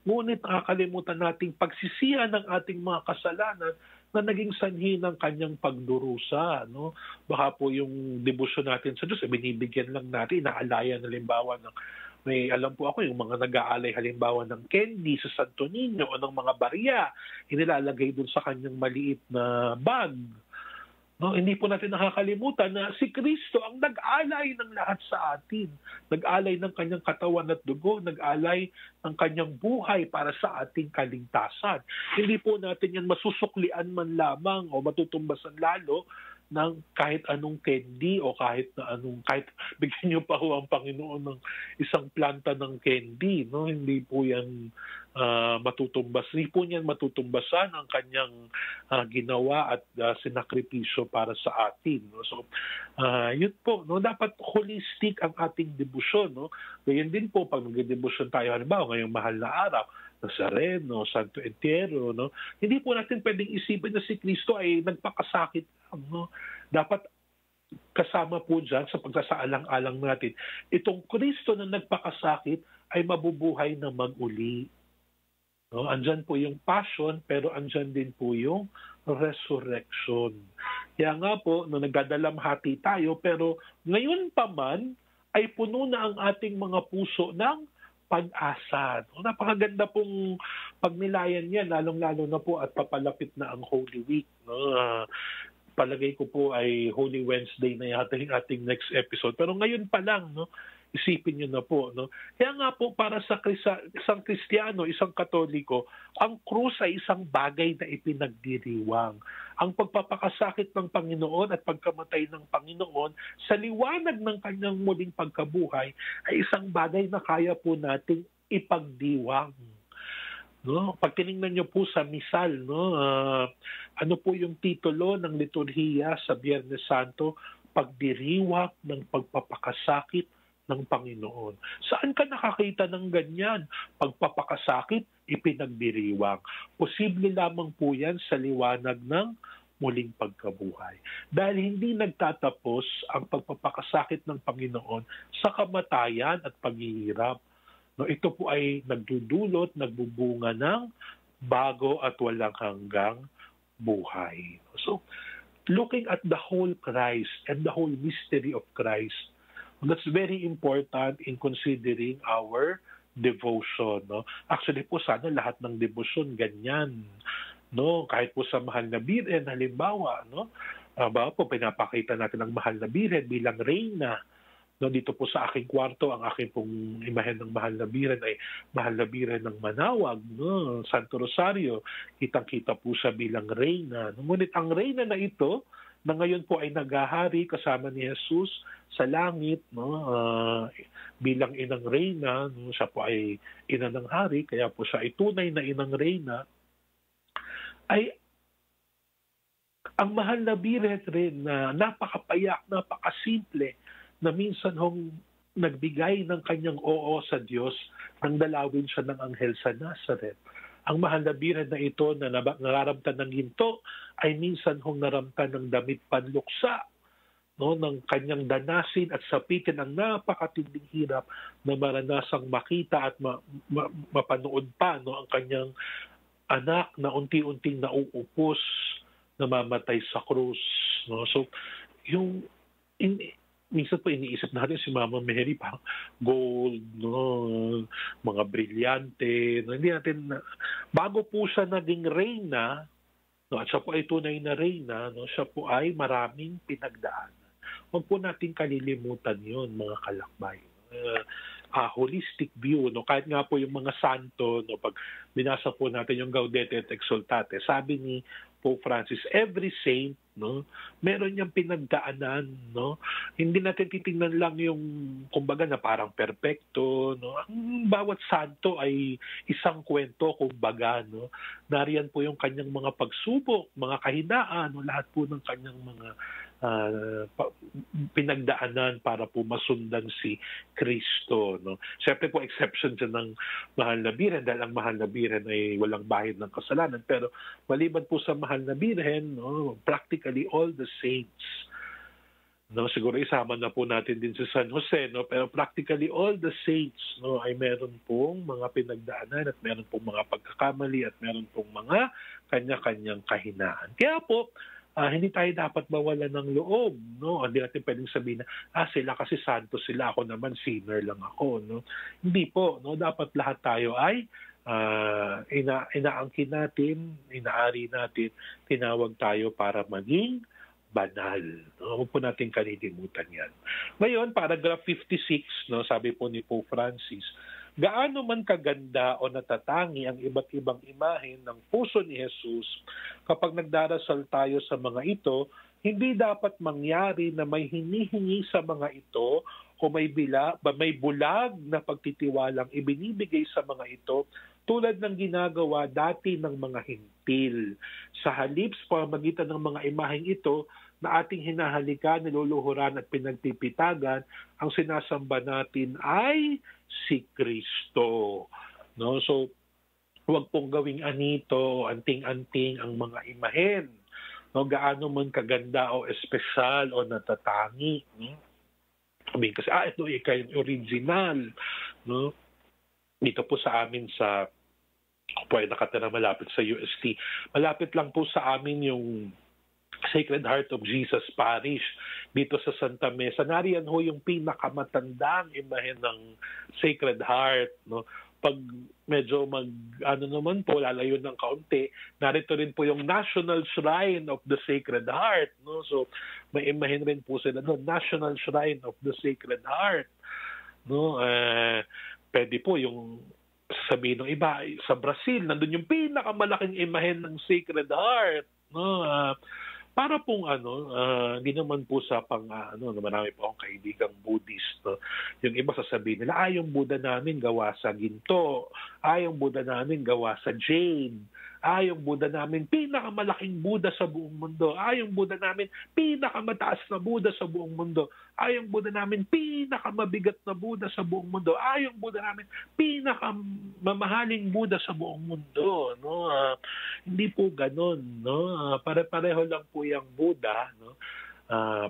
Ngunit nakakalimutan nating pagsisihan ng ating mga kasalanan na naging sanhi ng kanyang pagdurusa. No? Baka po yung debosyon natin sa Diyos, binibigyan lang natin, inaalayan halimbawa ng alam po ako, yung mga nag-aalay halimbawa ng candy sa Santo Niño o ng mga barya, inilalagay dun sa kanyang maliit na bag. No, hindi po natin nakakalimutan na si Kristo ang nag-alay ng lahat sa atin. Nag-alay ng kanyang katawan at dugo, nag-alay ng kanyang buhay para sa ating kaligtasan. Hindi po natin yan masusuklian man lamang o matutumbasan lalo ng kahit anong candy o kahit bigyan niyo pa ho ang Panginoon ng isang planta ng candy, no? Hindi po yan matutumbas. Hindi po niyan matutumbasan ang kanyang ginawa at sinakripisyo para sa atin, no? So yun po, no, dapat holistic ang ating debosyon, no? Ganyan din po pag nagdedebosyon tayo halimbawa ngayong mahal na araw, Nazareno, Santo Entierro, no? Hindi po natin pwedeng isipin na si Kristo ay nagpakasakit lang, no? Dapat kasama po dyan sa pagsasaalang-alang natin, itong Kristo na nagpakasakit ay mabubuhay na mag-uli. No? Andyan po yung passion, pero andyan din po yung resurrection. Kaya nga po, no, nagdadalamhati tayo, pero ngayon pa man ay puno na ang ating mga puso ng pag-asa. No? Napakaganda pong pagnilayan yan, lalong-lalo na po at papalapit na ang Holy Week. No? Palagay ko po ay Holy Wednesday na yata yung ating next episode. Pero ngayon pa lang, no, isipin nyo na po. No? Kaya nga po para sa isang Kristiyano, isang Katoliko, ang krus ay isang bagay na ipinagdiriwang. Ang pagpapakasakit ng Panginoon at pagkamatay ng Panginoon sa liwanag ng kanyang muling pagkabuhay ay isang bagay na kaya po nating ipagdiwang. No, pag tiningnan niyo po sa misal, no, ano po yung titulo ng liturhiya sa Biyernes Santo? Pagdiriwang ng pagpapakasakit ng Panginoon. Saan ka nakakita ng ganyan? Pagpapakasakit, ipinagdiriwang. Posible lamang po yan sa liwanag ng muling pagkabuhay. Dahil hindi nagtatapos ang pagpapakasakit ng Panginoon sa kamatayan at paghihirap. No, ito po ay nagdudulot, nagbubunga ng bago at walang hanggang buhay. So, looking at the whole Christ and the whole mystery of Christ, that's very important in considering our devotion. No? Actually po, sana lahat ng devotion ganyan. No? Kahit po sa mahal na Birhen, halimbawa, no? Bawa po, pinapakita natin ang mahal na Birhen bilang reyna. No, dito po sa aking kwarto, ang aking pong imahen ng mahal na Birhen ay mahal na Birhen ng Manawag, no? Santo Rosario, kitang-kita po siya bilang reyna. Ngunit ang reyna na ito, na ngayon po ay naghahari kasama ni Jesus sa langit, no? Bilang inang reyna, no? Siya po ay ina ng hari, kaya po siya ay tunay na inang reyna, ay ang mahal na Birhen rin na napakapayak, napakasimple, na minsan hong nagbigay ng kanyang oo sa Diyos nang dalawin siya ng anghel sa Nazareth. Ang mahal na Birhen na ito na nararamtan ng ginto ay minsan hong naramtan ng damit panluksa, no, ng kanyang danasin at sapitin ang napakatinding hirap na maranasang makita at mapanood pa, no, ang kanyang anak na unti-unting nauupos, namamatay sa krus. No? So, minsan po iniisip natin si Mama Mary parang gold, no, mga brilyante. No, hindi natin bago po siya naging reyna, no, at siya po ay tunay na reyna, no, siya po ay maraming pinagdaanan. Huwag po natin kalilimutan 'yon, mga kalakbay. Holistic view, no, kahit nga po yung mga santo, no, pag binasa po natin yung Gaudete et Exsultate, sabi ni Pope Francis, every saint, no, meron niyang pinagdaanan, no. Hindi natin titingnan lang yung kumbaga na parang perpekto, no. Ang bawat santo ay isang kwento kumbaga, no. Nariyan po yung kanyang mga pagsubok, mga kahinaan, no, lahat po ng kanyang mga pinagdaanan para po masundan si Kristo, no? Siyempre po exception dyan ng mahal na birhen dahil ang mahal na birhen ay walang bahid ng kasalanan, pero maliban po sa mahal na birhen, no, practically all the saints, no, siguro isama na po natin din si San Jose, no, pero practically all the saints, no, ay meron pong mga pinagdaanan at meron pong mga pagkakamali at meron pong mga kanya-kanyang kahinaan. Kaya po hindi tayo dapat mawala ng loob, no? Hindi natin pwedeng sabihin na sila kasi santo sila, ako naman sinner lang ako, no? Hindi po, no, dapat lahat tayo ay inaangkin natin, inaari natin, tinawag tayo para maging banal. No? Huwag po natin kalilimutan yan. Ngayon, paragraph 56, no, sabi po ni Pope Francis, gaano man kaganda o natatangi ang iba't ibang imahe ng puso ni Jesus, kapag nagdarasal tayo sa mga ito, hindi dapat mangyari na may hinihingi sa mga ito o may bulag na pagtitiwalang ibinibigay sa mga ito tulad ng ginagawa dati ng mga hintil. Sa halip, sa pamamagitan ng mga imaheng ito na ating hinahalikan, niluluhuran at pinagpipitagan, ang sinasamba natin ay si Kristo. No? So, huwag pong gawing anito, anting-anting ang mga imahen. No? Gaano man kaganda o espesyal o natatangi. Kasi, ito yung original. No? Dito po sa amin sa po ay nakatira malapit sa UST. Malapit lang po sa amin yung Sacred Heart of Jesus Parish dito sa Santa Mesa. Nariyan ho yung pinakamatandang imahe ng Sacred Heart, no? Pag medyo naman po, lalayo ng kaunti, narito rin po yung National Shrine of the Sacred Heart, no? So may imahen rin po sila doon, National Shrine of the Sacred Heart, no? Pwede po yung sabihin ng iba, sa Brazil, nandun yung pinakamalaking imahen ng Sacred Heart, no? Para pong hindi naman po sa marami po akong kaibigang Buddhist, no? Yung iba sasabihin nila, yung Buddha namin gawa sa ginto, yung Buddha namin gawa sa jade, yung Buddha namin pinakamalaking Buddha sa buong mundo, yung Buddha namin pinakamataas na Buddha sa buong mundo, yung Buddha namin pinakamabigat na Buddha sa buong mundo, yung Buddha namin pinakamamahaling Buddha sa buong mundo, no? Hindi po ganoon, no? Pare-pareho lang po yung Buddha, no?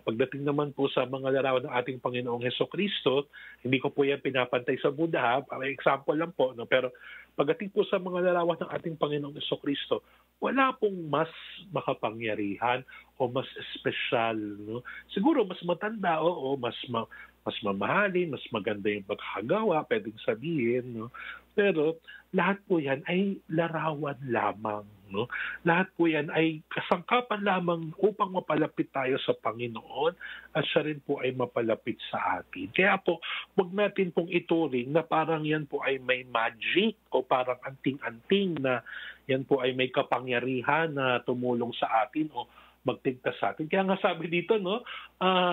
Pagdating naman po sa mga larawan ng ating Panginoong Hesukristo, hindi ko po yan pinapantay sa Buddha, para example lang po, no? Pero pagdating po sa mga larawan ng ating Panginoong Hesukristo, wala pong mas makapangyarihan o mas espesyal, no? Siguro mas matanda, mas mamahalin, mas maganda yung pagkakagawa, pwedeng sabihin, no? Pero lahat po yan ay larawan lamang, no? Lahat po yan ay kasangkapan lamang upang mapalapit tayo sa Panginoon at siya rin po ay mapalapit sa atin. Kaya po, huwag natin pong ituring na parang yan po ay may magic o parang anting-anting na yan po ay may kapangyarihan na tumulong sa atin o magtigtas sa atin. Kaya nga sabi dito, no,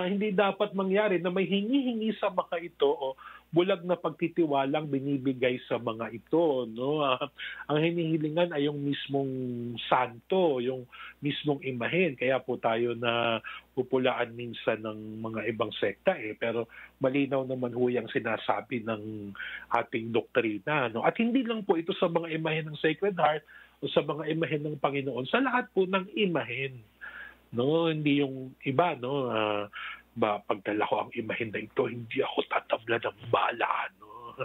hindi dapat mangyari na may hingi-hingi sa mga ito o bulag na pagtitiwalang binibigay sa mga ito, no? Ang hinihilingan ay yung mismong santo, yung mismong imahen. Kaya po tayo na pupulaan minsan ng mga ibang sekta, pero malinaw naman ho yung sinasabi ng ating doktrina, no? At hindi lang po ito sa mga imahen ng Sacred Heart o sa mga imahen ng Panginoon, sa lahat po ng imahen, no? Hindi yung iba, no? Pagdala ko ang imahen na ito, hindi ako tatabla ng bala, no?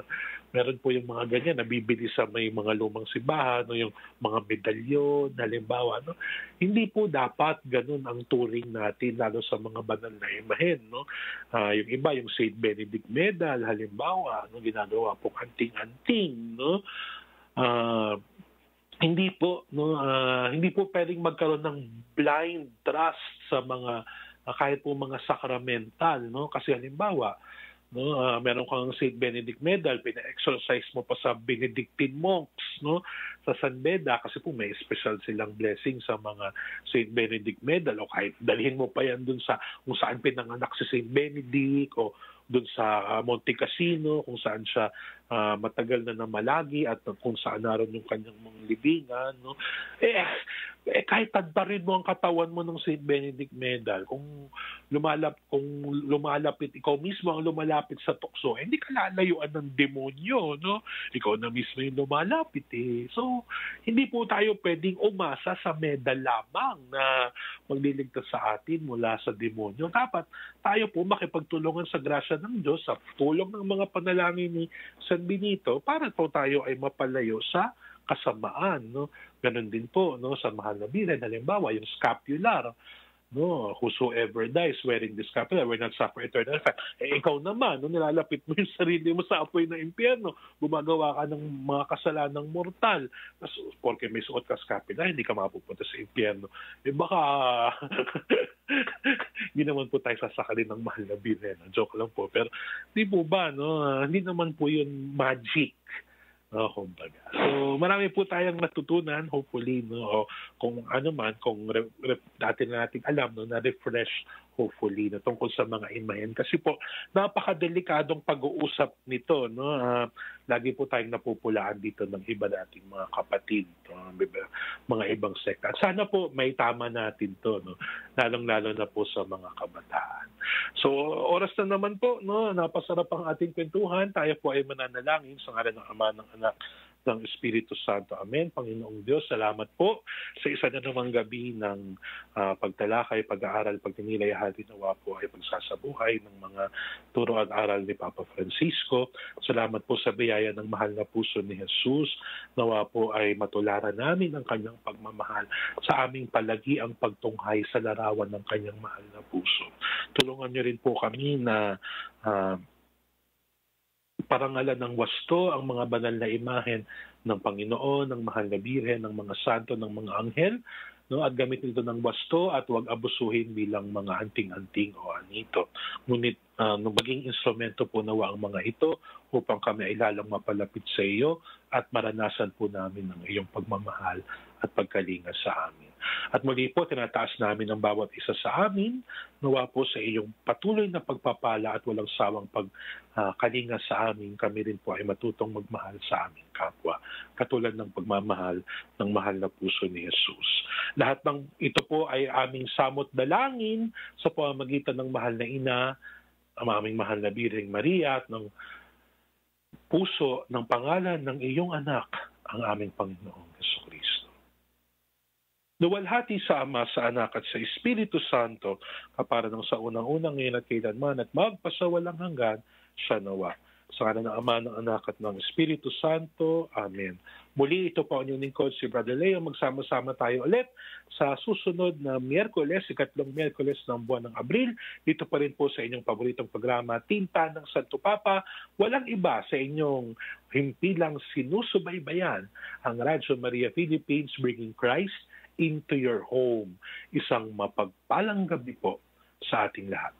Meron po yung mga ganyan, nabibili sa may mga lumang simbahan, no? Yung mga medalyon, halimbawa, no? Hindi po dapat ganun ang turing natin, lalo sa mga banal na imahen, no? Yung iba, yung Saint Benedict Medal, halimbawa, no? Ginagawa po anting-anting, no? Hindi po, no? Hindi po pwedeng magkaroon ng blind trust sa mga kahit po mga sacramental, no? Kasi halimbawa, no, meron kang Saint Benedict Medal, pina-exercise mo pa sa Benedictine monks, no? Sa San Beda, kasi po may special silang blessing sa mga Saint Benedict Medal, o kahit dalhin mo pa yan dun sa kung saan pinanganak si Saint Benedict, o doon sa Monte Cassino, kung saan siya matagal na namalagi at kung saan naroon yung kanyang mga libingan. No? Kahit tadbarin mo ang katawan mo ng St. Benedict Medal, kung lumalapit, ikaw mismo ang lumalapit sa tukso, hindi ka lalayuan ng demonyo. No? Ikaw na mismo yung lumalapit. So, hindi po tayo pwedeng umasa sa medal lamang na magliligtas sa atin mula sa demonyo. Dapat tayo po makipagtulungan sa grasya ng Diyos sa tulong ng mga panalangin ni San Benito para po tayo ay mapalayo sa kasamaan. No? Ganon din po no, sa mahal na Birhen. Halimbawa, yung scapular. No, whosoever dies wearing the scapular will not suffer eternal fire. Ikaw naman, no, nilalapit mo yung sarili mo sa apoy ng impyerno, gumagawa ka ng mga kasalanang mortal. Tapos, porque may suot ka scapular, hindi ka mapupunta sa impyerno. Baka, hindi naman po tayo sasakalin ng mahal na Birhen. Joke lang po. Pero, di po ba, no, hindi naman po yun magic. Kumbaga. So, marami po tayong natutunan, hopefully, no, o kung ano man, kung dati na natin alam, no, na-refresh, hopefully, no, tungkol sa mga imahen. Kasi po, napakadelikadong pag-uusap nito, no. Lagi po tayong napupulaan dito ng iba nating mga kapatid, no, mga ibang sekta. At sana po may tama natin to, no, lalong-lalo na po sa mga kabataan. So, oras na naman po, no, napasarap ang ating kwentuhan. Tayo po ay mananalangin sa ngalan ng Ama, ng Anak, ng Espiritu Santo. Amen. Panginoong Diyos, salamat po sa isa na namang gabi ng pagtalakay, pag-aaral, pagninilay, hati nawa po ay pagsasabuhay ng mga turo at aral ni Papa Francisco. Salamat po sa biyaya ng mahal na puso ni Jesus. Nawa po ay matularan namin ang kanyang pagmamahal sa aming palagi ang pagtunghay sa larawan ng kanyang mahal na puso. Tulungan niyo rin po kami na parangalan ng wasto ang mga banal na imahen ng Panginoon, ng mahal na Birhen, ng mga santo, ng mga anghel, no, at gamitin ito ng wasto at huwag abusuhin bilang mga anting-anting o anito. Ngunit maging instrumento po nawa ang mga ito upang kami ay lalang mapalapit sa iyo at maranasan po namin ang iyong pagmamahal at pagkalinga sa amin. At muli po, tinataas namin ang bawat isa sa amin, nawa po sa iyong patuloy na pagpapala at walang sawang pagkalinga sa amin, kami rin po ay matutong magmahal sa aming kapwa, katulad ng pagmamahal ng mahal na puso ni Jesus. Lahat ng ito po ay aming samot dalangin sa pamamagitan ng mahal na Ina, ang aming mahal na Birheng Maria at ng puso ng pangalan ng iyong anak, ang aming Panginoong Jesucristo. Luwalhati sa Ama, sa Anak at sa Espiritu Santo, kapara ng sa unang-unang ngayon at kailanman at magpasawalang hanggan, siya nawa. Sa ngalan ng Ama, ng Anak at ng Espiritu Santo. Amen. Muli, ito po ang inyong lingkod, si Brother Leo. Magsama-sama tayo ulit sa susunod na Miyerkules, ikatlong Miyerkules ng buwan ng Abril. Dito pa rin po sa inyong paboritong programa, Tinta ng Santo Papa. Walang iba sa inyong himpilang sinusubaybayan ang Radyo Maria Philippines, bringing Christ into your home. Isang mapagpalang gabi po sa ating lahat.